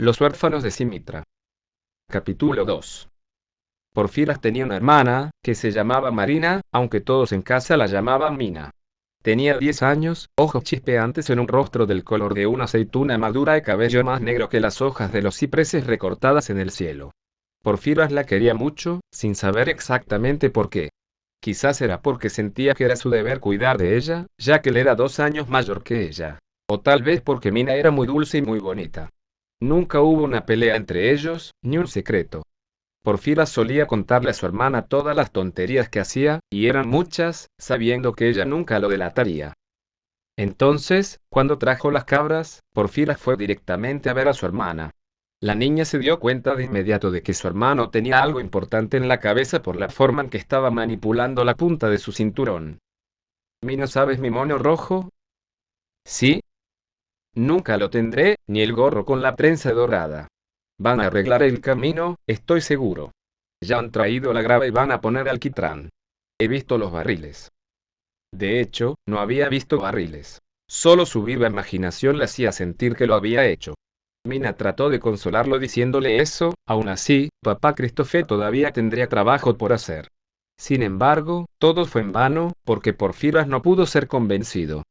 Los huérfanos de Simitra. Capítulo 2. Porfiras tenía una hermana, que se llamaba Marina, aunque todos en casa la llamaban Mina. Tenía 10 años, ojos chispeantes en un rostro del color de una aceituna madura y cabello más negro que las hojas de los cipreses recortadas en el cielo. Porfiras la quería mucho, sin saber exactamente por qué. Quizás era porque sentía que era su deber cuidar de ella, ya que él era 2 años mayor que ella. O tal vez porque Mina era muy dulce y muy bonita. Nunca hubo una pelea entre ellos, ni un secreto. Porfiras solía contarle a su hermana todas las tonterías que hacía, y eran muchas, sabiendo que ella nunca lo delataría. Entonces, cuando trajo las cabras, Porfiras fue directamente a ver a su hermana. La niña se dio cuenta de inmediato de que su hermano tenía algo importante en la cabeza por la forma en que estaba manipulando la punta de su cinturón. ¿Mina, sabes mi moño rojo? Sí. Nunca lo tendré, ni el gorro con la trenza dorada. Van a arreglar el camino, estoy seguro. Ya han traído la grava y van a poner alquitrán. He visto los barriles. De hecho, no había visto barriles. Solo su viva imaginación le hacía sentir que lo había hecho. Mina trató de consolarlo diciéndole eso, aún así, papá Christophe todavía tendría trabajo por hacer. Sin embargo, todo fue en vano, porque Porfiras no pudo ser convencido.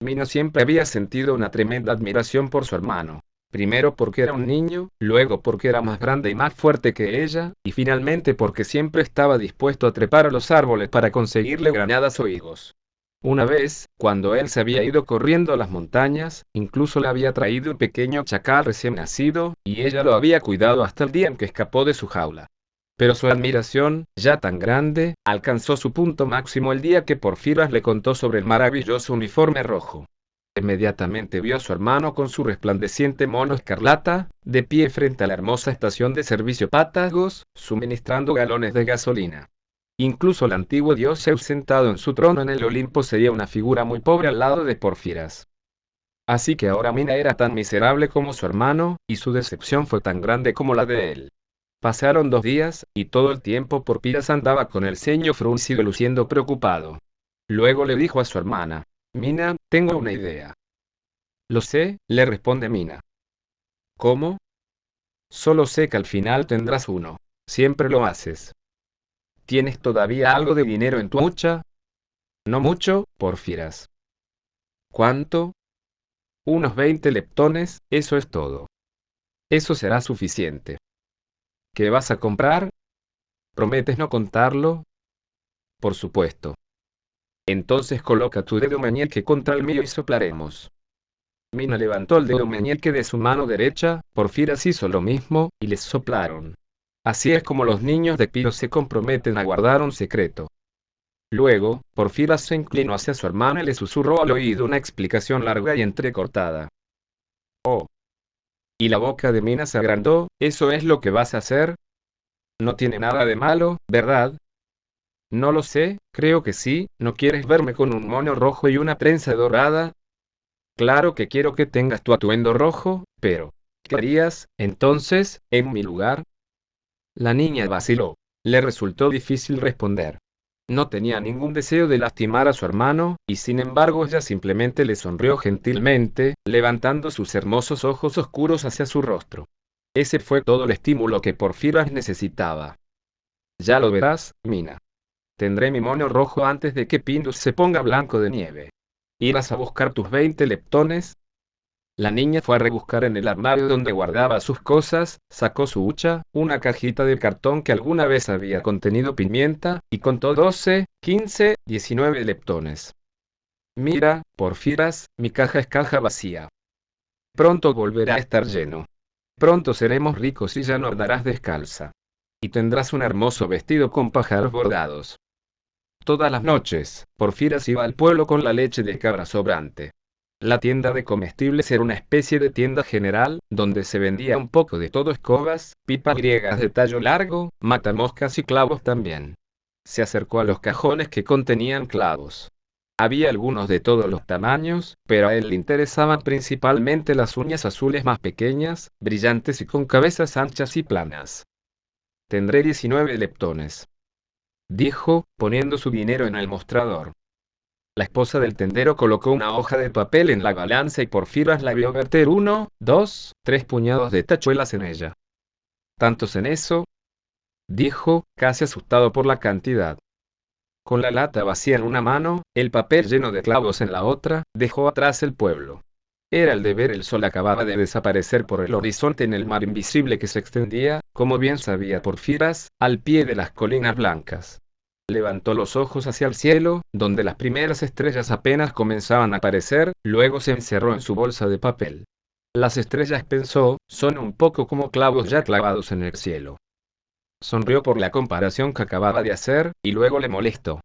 Mina siempre había sentido una tremenda admiración por su hermano. Primero porque era un niño, luego porque era más grande y más fuerte que ella, y finalmente porque siempre estaba dispuesto a trepar a los árboles para conseguirle granadas o higos. Una vez, cuando él se había ido corriendo a las montañas, incluso le había traído un pequeño chacal recién nacido, y ella lo había cuidado hasta el día en que escapó de su jaula. Pero su admiración, ya tan grande, alcanzó su punto máximo el día que Porfiras le contó sobre el maravilloso uniforme rojo. Inmediatamente vio a su hermano con su resplandeciente mono escarlata, de pie frente a la hermosa estación de servicio Patagos, suministrando galones de gasolina. Incluso el antiguo dios Zeus sentado en su trono en el Olimpo sería una figura muy pobre al lado de Porfiras. Así que ahora Mina era tan miserable como su hermano, y su decepción fue tan grande como la de él. Pasaron 2 días, y todo el tiempo Porfiras andaba con el ceño fruncido luciendo preocupado. Luego le dijo a su hermana: Mina, tengo una idea. Lo sé, le responde Mina. ¿Cómo? Solo sé que al final tendrás uno. Siempre lo haces. ¿Tienes todavía algo de dinero en tu hucha? No mucho, Porfiras. ¿Cuánto? Unos 20 leptones, eso es todo. Eso será suficiente. ¿Qué vas a comprar? ¿Prometes no contarlo? Por supuesto. Entonces coloca tu dedo meñique contra el mío y soplaremos. Mina levantó el dedo meñique de su mano derecha, Porfiras hizo lo mismo, y les soplaron. Así es como los niños de Piro se comprometen a guardar un secreto. Luego, Porfiras se inclinó hacia su hermano y le susurró al oído una explicación larga y entrecortada. Oh. Y la boca de Mina se agrandó. ¿Eso es lo que vas a hacer? No tiene nada de malo, ¿verdad? No lo sé, creo que sí. ¿No quieres verme con un moño rojo y una trenza dorada? Claro que quiero que tengas tu atuendo rojo, pero ¿qué harías, entonces, en mi lugar? La niña vaciló. Le resultó difícil responder. No tenía ningún deseo de lastimar a su hermano, y sin embargo ella simplemente le sonrió gentilmente, levantando sus hermosos ojos oscuros hacia su rostro. Ese fue todo el estímulo que Porfiras necesitaba. Ya lo verás, Mina. Tendré mi moño rojo antes de que Pindus se ponga blanco de nieve. ¿Irás a buscar tus 20 leptones? La niña fue a rebuscar en el armario donde guardaba sus cosas, sacó su hucha, una cajita de cartón que alguna vez había contenido pimienta, y contó 12, 15, 19 leptones. Mira, Porfiras, mi caja es caja vacía. Pronto volverá a estar lleno. Pronto seremos ricos y ya no andarás descalza. Y tendrás un hermoso vestido con pájaros bordados. Todas las noches, Porfiras iba al pueblo con la leche de cabra sobrante. La tienda de comestibles era una especie de tienda general, donde se vendía un poco de todo: escobas, pipas griegas de tallo largo, matamoscas y clavos también. Se acercó a los cajones que contenían clavos. Había algunos de todos los tamaños, pero a él le interesaban principalmente las uñas azules más pequeñas, brillantes y con cabezas anchas y planas. Tendré 19 leptones, dijo, poniendo su dinero en el mostrador. La esposa del tendero colocó una hoja de papel en la balanza y Porfiras la vio verter 1, 2, 3 puñados de tachuelas en ella. ¿Tantos en eso?, dijo, casi asustado por la cantidad. Con la lata vacía en una mano, el papel lleno de clavos en la otra, dejó atrás el pueblo. Era el de ver el sol acababa de desaparecer por el horizonte en el mar invisible que se extendía, como bien sabía Porfiras, al pie de las colinas blancas. Levantó los ojos hacia el cielo, donde las primeras estrellas apenas comenzaban a aparecer, luego se encerró en su bolsa de papel. Las estrellas, pensó, son un poco como clavos ya clavados en el cielo. Sonrió por la comparación que acababa de hacer, y luego le molestó.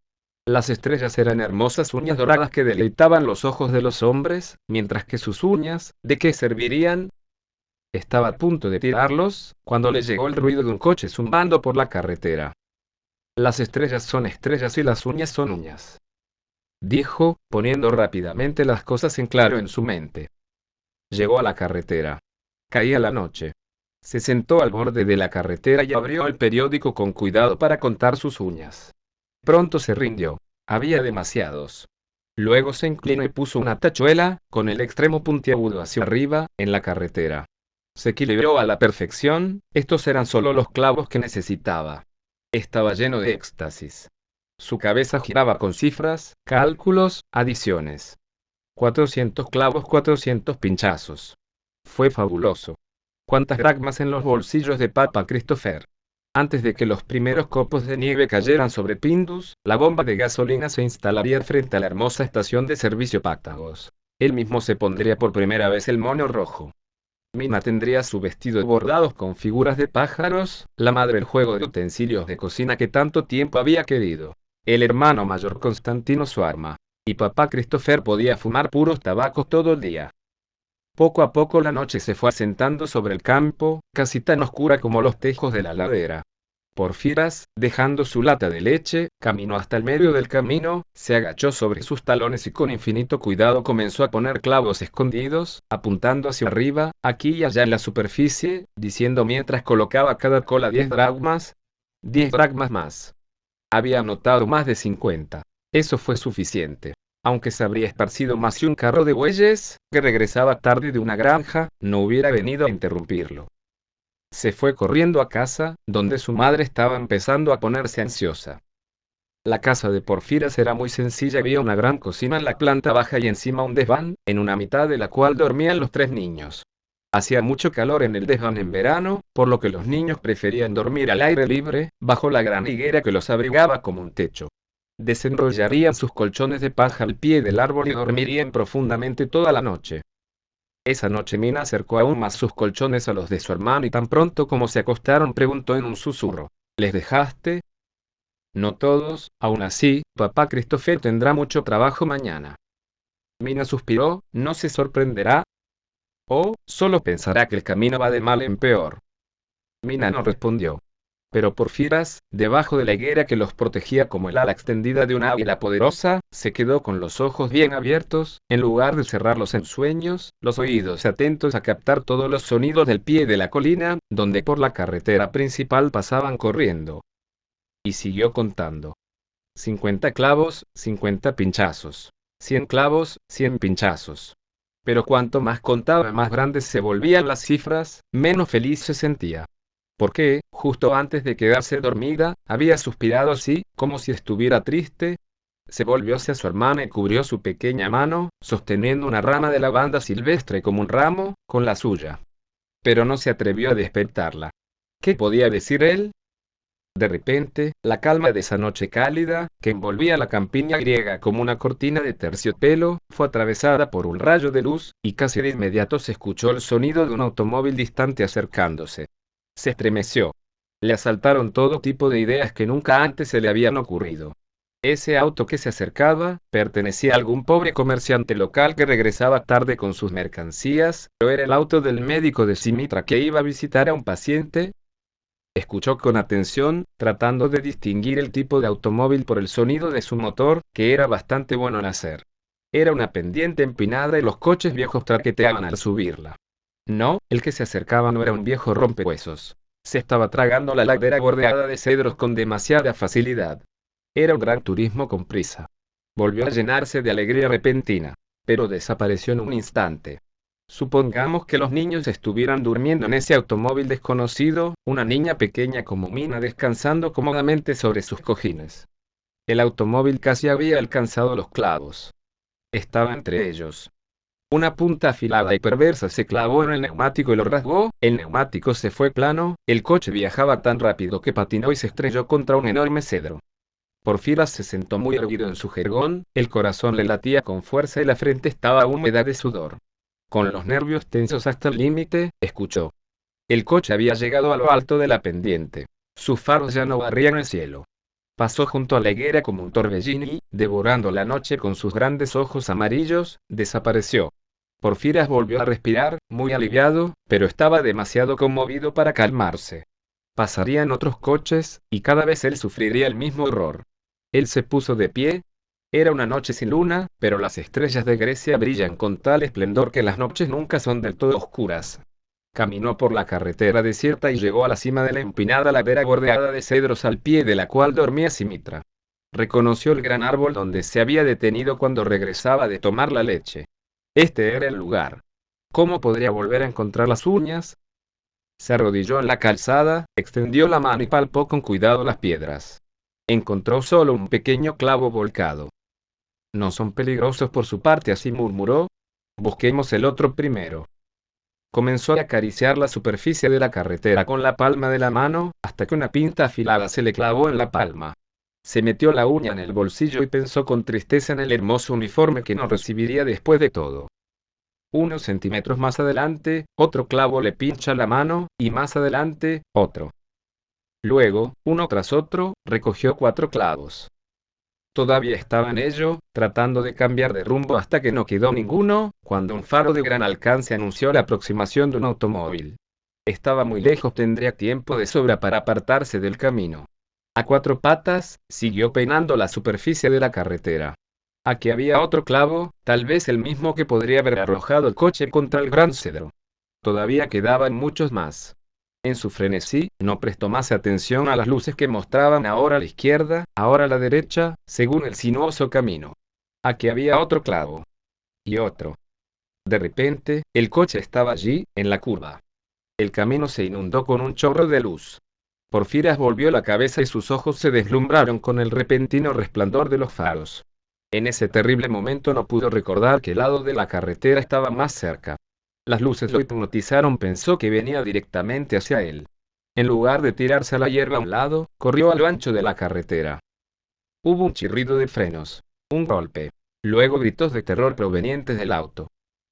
Las estrellas eran hermosas uñas doradas que deleitaban los ojos de los hombres, mientras que sus uñas, ¿de qué servirían? Estaba a punto de tirarlos, cuando le llegó el ruido de un coche zumbando por la carretera. Las estrellas son estrellas y las uñas son uñas, dijo, poniendo rápidamente las cosas en claro en su mente. Llegó a la carretera. Caía la noche. Se sentó al borde de la carretera y abrió el periódico con cuidado para contar sus uñas. Pronto se rindió. Había demasiados. Luego se inclinó y puso una tachuela, con el extremo puntiagudo hacia arriba, en la carretera. Se equilibró a la perfección, estos eran solo los clavos que necesitaba. Estaba lleno de éxtasis. Su cabeza giraba con cifras, cálculos, adiciones. 400 clavos, 400 pinchazos. Fue fabuloso. ¿Cuántas dracmas en los bolsillos de Papa Christopher? Antes de que los primeros copos de nieve cayeran sobre Pindus, la bomba de gasolina se instalaría frente a la hermosa estación de servicio Páctagos. Él mismo se pondría por primera vez el mono rojo. Mina tendría su vestido bordado con figuras de pájaros, la madre el juego de utensilios de cocina que tanto tiempo había querido. El hermano mayor Constantino su arma. Y papá Christopher podía fumar puros tabacos todo el día. Poco a poco la noche se fue asentando sobre el campo, casi tan oscura como los tejos de la ladera. Porfiras, dejando su lata de leche, caminó hasta el medio del camino, se agachó sobre sus talones y con infinito cuidado comenzó a poner clavos escondidos, apuntando hacia arriba, aquí y allá en la superficie, diciendo mientras colocaba cada cola 10 dracmas. 10 dracmas más. Había anotado más de 50. Eso fue suficiente. Aunque se habría esparcido más si un carro de bueyes, que regresaba tarde de una granja, no hubiera venido a interrumpirlo. Se fue corriendo a casa, donde su madre estaba empezando a ponerse ansiosa. La casa de Porfiras era muy sencilla, había una gran cocina en la planta baja y encima un desván, en una mitad de la cual dormían los 3 niños. Hacía mucho calor en el desván en verano, por lo que los niños preferían dormir al aire libre, bajo la gran higuera que los abrigaba como un techo. Desenrollarían sus colchones de paja al pie del árbol y dormirían profundamente toda la noche. Esa noche Mina acercó aún más sus colchones a los de su hermano y tan pronto como se acostaron preguntó en un susurro: ¿les dejaste? No todos, aún así, papá Christopher tendrá mucho trabajo mañana. Mina suspiró, ¿no se sorprenderá? ¿O solo pensará que el camino va de mal en peor? Mina no respondió. Pero Porfiras, debajo de la higuera que los protegía como el ala extendida de una águila poderosa, se quedó con los ojos bien abiertos, en lugar de cerrarlos en sueños, los oídos atentos a captar todos los sonidos del pie de la colina, donde por la carretera principal pasaban corriendo. Y siguió contando. 50 clavos, 50 pinchazos. 100 clavos, 100 pinchazos. Pero cuanto más contaba, más grandes se volvían las cifras, menos feliz se sentía. Porque, justo antes de quedarse dormida, había suspirado así, como si estuviera triste. Se volvió hacia su hermana y cubrió su pequeña mano, sosteniendo una rama de lavanda silvestre como un ramo, con la suya. Pero no se atrevió a despertarla. ¿Qué podía decir él? De repente, la calma de esa noche cálida, que envolvía la campiña griega como una cortina de terciopelo, fue atravesada por un rayo de luz, y casi de inmediato se escuchó el sonido de un automóvil distante acercándose. Se estremeció. Le asaltaron todo tipo de ideas que nunca antes se le habían ocurrido. Ese auto que se acercaba, pertenecía a algún pobre comerciante local que regresaba tarde con sus mercancías, pero era el auto del médico de Simitra que iba a visitar a un paciente. Escuchó con atención, tratando de distinguir el tipo de automóvil por el sonido de su motor, que era bastante bueno en hacer. Era una pendiente empinada y los coches viejos traqueteaban al subirla. No, el que se acercaba no era un viejo rompehuesos. Se estaba tragando la ladera bordeada de cedros con demasiada facilidad. Era un gran turismo con prisa. volvió a llenarse de alegría repentina, pero desapareció en un instante. Supongamos que los niños estuvieran durmiendo en ese automóvil desconocido, una niña pequeña como Mina descansando cómodamente sobre sus cojines. El automóvil casi había alcanzado los clavos. Estaba entre ellos. Una punta afilada y perversa se clavó en el neumático y lo rasgó, el neumático se fue plano, el coche viajaba tan rápido que patinó y se estrelló contra un enorme cedro. Porfiras se sentó muy erguido en su jergón, el corazón le latía con fuerza y la frente estaba húmeda de sudor. Con los nervios tensos hasta el límite, escuchó. El coche había llegado a lo alto de la pendiente. Sus faros ya no barrían el cielo. Pasó junto a la higuera como un torbellino y, devorando la noche con sus grandes ojos amarillos, desapareció. Porfiras volvió a respirar, muy aliviado, pero estaba demasiado conmovido para calmarse. Pasarían otros coches, y cada vez él sufriría el mismo horror. Él se puso de pie. Era una noche sin luna, pero las estrellas de Grecia brillan con tal esplendor que las noches nunca son del todo oscuras. Caminó por la carretera desierta y llegó a la cima de la empinada ladera bordeada de cedros al pie de la cual dormía Simitra. Reconoció el gran árbol donde se había detenido cuando regresaba de tomar la leche. Este era el lugar. ¿Cómo podría volver a encontrar las uñas? Se arrodilló en la calzada, extendió la mano y palpó con cuidado las piedras. Encontró solo un pequeño clavo volcado. No son peligrosos por su parte, así murmuró. Busquemos el otro primero. Comenzó a acariciar la superficie de la carretera con la palma de la mano, hasta que una pinta afilada se le clavó en la palma. Se metió la uña en el bolsillo y pensó con tristeza en el hermoso uniforme que no recibiría después de todo. Unos centímetros más adelante, otro clavo le pincha la mano, y más adelante, otro. Luego, uno tras otro, recogió 4 clavos. Todavía estaba en ello, tratando de cambiar de rumbo hasta que no quedó ninguno, cuando un faro de gran alcance anunció la aproximación de un automóvil. Estaba muy lejos, tendría tiempo de sobra para apartarse del camino. A 4 patas, siguió peinando la superficie de la carretera. Aquí había otro clavo, tal vez el mismo que podría haber arrojado el coche contra el gran cedro. Todavía quedaban muchos más. En su frenesí, no prestó más atención a las luces que mostraban ahora a la izquierda, ahora a la derecha, según el sinuoso camino. Aquí había otro clavo. Y otro. De repente, el coche estaba allí, en la curva. El camino se inundó con un chorro de luz. Porfiras volvió la cabeza y sus ojos se deslumbraron con el repentino resplandor de los faros. En ese terrible momento no pudo recordar qué lado de la carretera estaba más cerca. Las luces lo hipnotizaron, pensó que venía directamente hacia él. En lugar de tirarse a la hierba a un lado, corrió a lo ancho de la carretera. Hubo un chirrido de frenos, un golpe, luego gritos de terror provenientes del auto.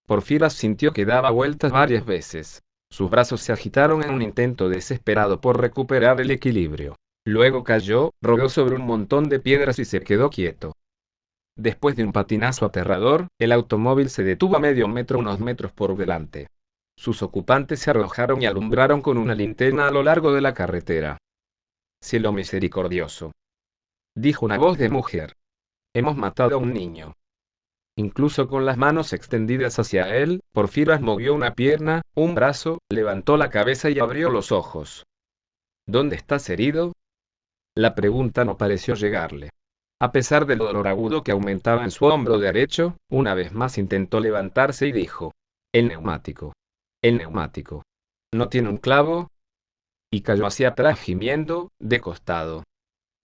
Porfiras sintió que daba vueltas varias veces. Sus brazos se agitaron en un intento desesperado por recuperar el equilibrio. Luego cayó, rodó sobre un montón de piedras y se quedó quieto. Después de un patinazo aterrador, el automóvil se detuvo a medio metro, unos metros por delante. Sus ocupantes se arrojaron y alumbraron con una linterna a lo largo de la carretera. «Cielo misericordioso», dijo una voz de mujer. «Hemos matado a un niño». Incluso con las manos extendidas hacia él, Porfiras movió una pierna, un brazo, levantó la cabeza y abrió los ojos. «¿Dónde estás herido?». La pregunta no pareció llegarle. A pesar del dolor agudo que aumentaba en su hombro derecho, una vez más intentó levantarse y dijo: «El neumático. El neumático. ¿No tiene un clavo?». Y cayó hacia atrás gimiendo, de costado.